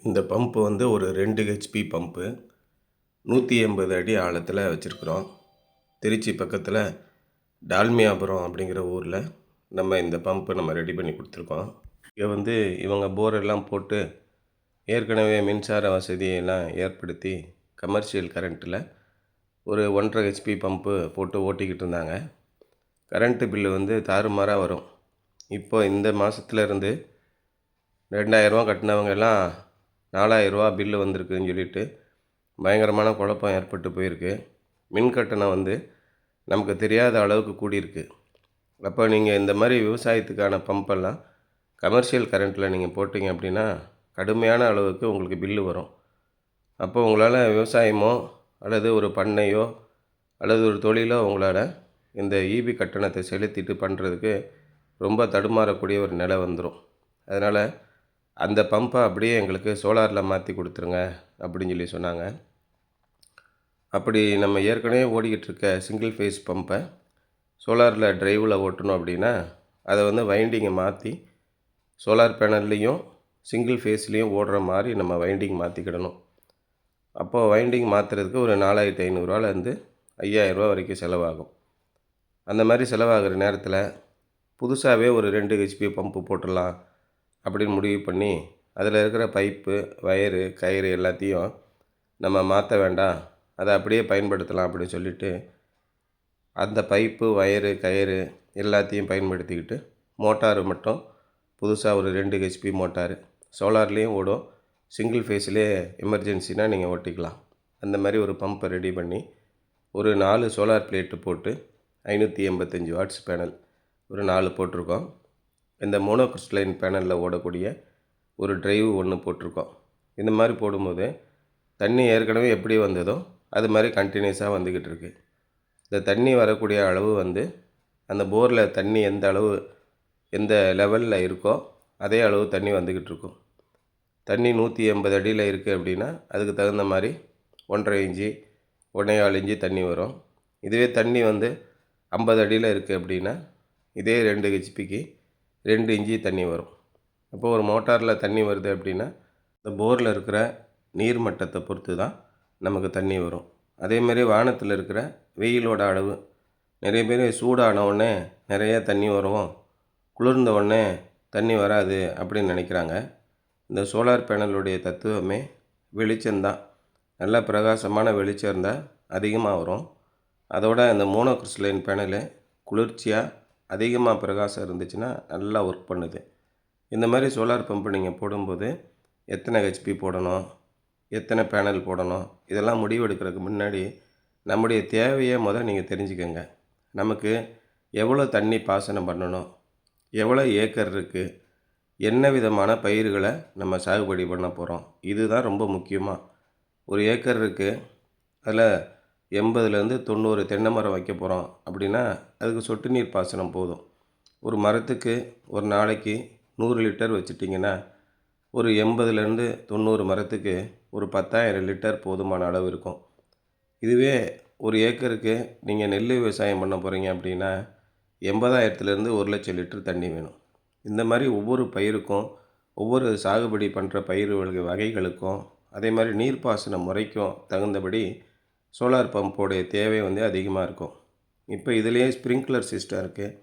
இந்த பம்ப் வந்து ஒரு 2 ஹெச்பி பம்ப்பு 180 அடி ஆழத்தில் வச்சுருக்குறோம். திருச்சி பக்கத்தில் டால்மியாபுரம் அப்படிங்கிற ஊரில் நம்ம இந்த பம்பை நம்ம ரெடி பண்ணி கொடுத்துருக்கோம். இங்கே வந்து இவங்க போரெல்லாம் போட்டு ஏற்கனவே மின்சார வசதியெல்லாம் ஏற்படுத்தி கமர்ஷியல் கரண்ட்டில் ஒரு 1.5 ஹெச்பி பம்பு போட்டு ஓட்டிக்கிட்டு இருந்தாங்க. கரண்ட்டு பில்லு வந்து தாறுமாறாக வரும். இப்போ இந்த மாதத்துலேருந்து 2000 கட்டினவங்க எல்லாம் 4000 பில்லு வந்திருக்குன்னு சொல்லிட்டு பயங்கரமான குழப்பம் ஏற்பட்டு போயிருக்கு. மின் கட்டணம் வந்து நமக்கு தெரியாத அளவுக்கு கூடியிருக்கு. அப்போ நீங்கள் இந்த மாதிரி விவசாயத்துக்கான பம்பெல்லாம் கமர்ஷியல் கரண்ட்டில் நீங்கள் போட்டிங்க அப்படின்னா கடுமையான அளவுக்கு உங்களுக்கு பில்லு வரும். அப்போ உங்களால் விவசாயமோ அல்லது ஒரு பண்ணையோ அல்லது ஒரு தொழிலோ உங்களால் இந்த ஈபி கட்டணத்தை செலுத்திட்டு பண்ணுறதுக்கு ரொம்ப தடுமாறக்கூடிய ஒரு நிலை வந்துடும். அதனால் அந்த பம்பை அப்படியே எங்களுக்கு சோலாரில் மாற்றி கொடுத்துருங்க அப்படின்னு சொல்லி சொன்னாங்க. அப்படி நம்ம ஏற்கனவே ஓடிக்கிட்டு இருக்க சிங்கிள் ஃபேஸ் பம்பை சோலாரில் ட்ரைவில் ஓட்டணும் அப்படின்னா அதை வந்து வைண்டிங்கை மாற்றி சோலார் பேனல்லையும் சிங்கிள் ஃபேஸ்லேயும் ஓடுற மாதிரி நம்ம வைண்டிங் மாற்றிக்கிடணும். அப்போது வைண்டிங் மாற்றுறதுக்கு ஒரு 4500 5000 வரைக்கும் செலவாகும். அந்த மாதிரி செலவாகிற நேரத்தில் புதுசாகவே ஒரு 2 ஹெச்பி பம்பு போட்டுடலாம் அப்படின்னு முடிவு பண்ணி அதில் இருக்கிற பைப்பு, வயரு, கயிறு எல்லாத்தையும் நம்ம மாற்ற வேண்டாம், அதை அப்படியே பயன்படுத்தலாம் அப்படின்னு சொல்லிவிட்டு அந்த பைப்பு, வயரு, கயிறு எல்லாத்தையும் பயன்படுத்திக்கிட்டு மோட்டாரு மட்டும் புதுசாக ஒரு 2 ஹெச்பி மோட்டாரு சோலார்லேயும் ஓடும், சிங்கிள் ஃபேஸ்லேயே எமர்ஜென்சினால் நீங்கள் ஓட்டிக்கலாம். அந்த மாதிரி ஒரு பம்பை ரெடி பண்ணி ஒரு 4 சோலார் பிளேட்டு போட்டு 585 வாட்ஸ் பேனல் ஒரு 4 போட்டிருக்கோம். இந்த மோனோகிறிஸ்டலைன் பேனலில் ஓடக்கூடிய ஒரு டிரைவ் ஒன்று போட்டிருக்கோம். இந்த மாதிரி போடும்போது தண்ணி ஏற்கனவே எப்படி வந்ததோ அது மாதிரி கண்டினியூஸாக வந்துக்கிட்டு இருக்கு. இந்த தண்ணி வரக்கூடிய அளவு வந்து அந்த போரில் தண்ணி எந்த அளவு எந்த லெவலில் இருக்கோ அதே அளவு தண்ணி வந்துக்கிட்டு இருக்கும். தண்ணி 180 அடியில் இருக்குது அப்படின்னா அதுக்கு தகுந்த மாதிரி 1.5 இன்ச்சு 1.25 இன்ச்சு தண்ணி வரும். இதுவே தண்ணி வந்து 50 அடியில் இருக்குது அப்படின்னா இதே 2 ஹெச்பிக்கு 2 இன்ச்சு தண்ணி வரும். அப்போது ஒரு மோட்டாரில் தண்ணி வருது அப்படின்னா இந்த போரில் இருக்கிற நீர் மட்டத்தை பொறுத்து தான் நமக்கு தண்ணி வரும். அதேமாதிரி வானத்தில் இருக்கிற வெயிலோட அளவு, நிறைய பேர் சூடான உடனே நிறைய தண்ணி வரும், குளிர்ந்த உடனே தண்ணி வராது அப்படின்னு நினைக்கிறாங்க. இந்த சோலார் பேனலுடைய தத்துவமே வெளிச்சம்தான். நல்ல பிரகாசமான வெளிச்சம் இருந்தால் அதிகமாக வரும். அதோட இந்த மோனோகிறிஸ்டலைன் பேனலு குளிர்ச்சியாக அதிகமாக பிரகாசம் இருந்துச்சுன்னா நல்லா ஒர்க் பண்ணுது. இந்த மாதிரி சோலார் பம்பு நீங்கள் போடும்போது எத்தனை ஹெச்பி போடணும், எத்தனை பேனல் போடணும், இதெல்லாம் முடிவெடுக்கிறதுக்கு முன்னாடி நம்முடைய தேவையை நீங்கள் தெரிஞ்சுக்கங்க. நமக்கு எவ்வளோ தண்ணி பாசனம் பண்ணணும், எவ்வளோ ஏக்கர் இருக்குது, என்ன விதமான பயிர்களை நம்ம சாகுபடி பண்ண போகிறோம், இதுதான் ரொம்ப முக்கியமாக. ஒரு ஏக்கர் இருக்குது, அதில் 80லேருந்து 90 தென்னை மரம் வைக்க போகிறோம் அப்படின்னா அதுக்கு சொட்டு நீர் பாசனம் போதும். ஒரு மரத்துக்கு ஒரு நாளைக்கு 100 லிட்டர் வச்சுட்டிங்கன்னா ஒரு 80லேருந்து 90 மரத்துக்கு ஒரு 10,000 லிட்டர் போதுமான அளவு இருக்கும். இதுவே ஒரு ஏக்கருக்கு நீங்கள் நெல் விவசாயம் பண்ண போகிறீங்க அப்படின்னா 80,000லேருந்து 1,00,000 லிட்டர் தண்ணி வேணும். இந்த மாதிரி ஒவ்வொரு பயிருக்கும், ஒவ்வொரு சாகுபடி பண்ணுற பயிர் வகைகளுக்கும், அதே மாதிரி நீர்ப்பாசன முறைக்கும் தகுந்தபடி சோலார் பம்போடைய தேவை வந்து அதிகமாக இருக்கும். இப்போ இதுலேயே ஸ்ப்ரிங்க்லர் சிஸ்டம் இருக்குது.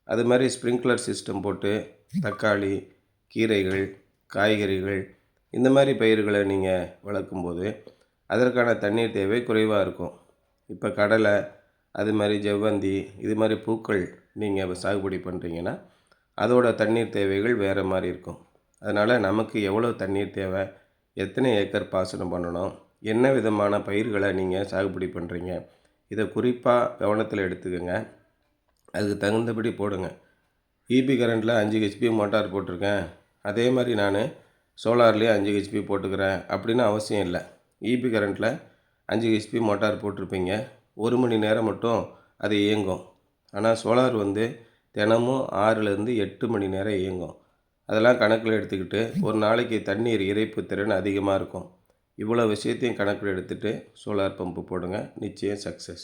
அது மாதிரி ஸ்ப்ரிங்க்லர் சிஸ்டம் போட்டு தக்காளி, கீரைகள், காய்கறிகள் இந்த மாதிரி பயிர்களை நீங்கள் வளர்க்கும்போது அதற்கான தண்ணீர் தேவை குறைவாக இருக்கும். இப்போ கடலை, அது மாதிரி ஜவ்வந்தி, இது மாதிரி பூக்கள் நீங்கள் சாகுபடி பண்ணுறீங்கன்னா அதோட தண்ணீர் தேவைகள் வேறு மாதிரி இருக்கும். அதனால் நமக்கு எவ்வளோ தண்ணீர் தேவை, எத்தனை ஏக்கர் பாசனம் பண்ணணும், என்ன விதமான பயிர்களை நீங்கள் சாகுபடி பண்ணுறீங்க, இதை குறிப்பாக கவனத்தில் எடுத்துக்கோங்க. அதுக்கு தகுந்தபடி போடுங்க. ஈபி கரண்ட்டில் 5 ஹெச்பி மோட்டார் போட்டிருக்கேன், அதே மாதிரி நான் சோலார்லேயே 5 ஹெச்பி போட்டுக்கிறேன் அப்படின்னு அவசியம் இல்லை. ஈபி கரண்ட்டில் 5 ஹெச்பி மோட்டார் போட்டிருப்பீங்க, 1 மணி நேரம் மட்டும் அது இயங்கும். ஆனால் சோலார் வந்து தினமும் 6லேருந்து 8 மணி நேரம் இயங்கும். அதெல்லாம் கணக்கில் எடுத்துக்கிட்டு ஒரு நாளைக்கு தண்ணீர் இறைப்பு திறன் அதிகமாக இருக்கும். இவ்வளோ விஷயத்தையும் கணக்கில் எடுத்துகிட்டு சோலார் பம்பு போடுங்க, நிச்சயம் சக்ஸஸ்.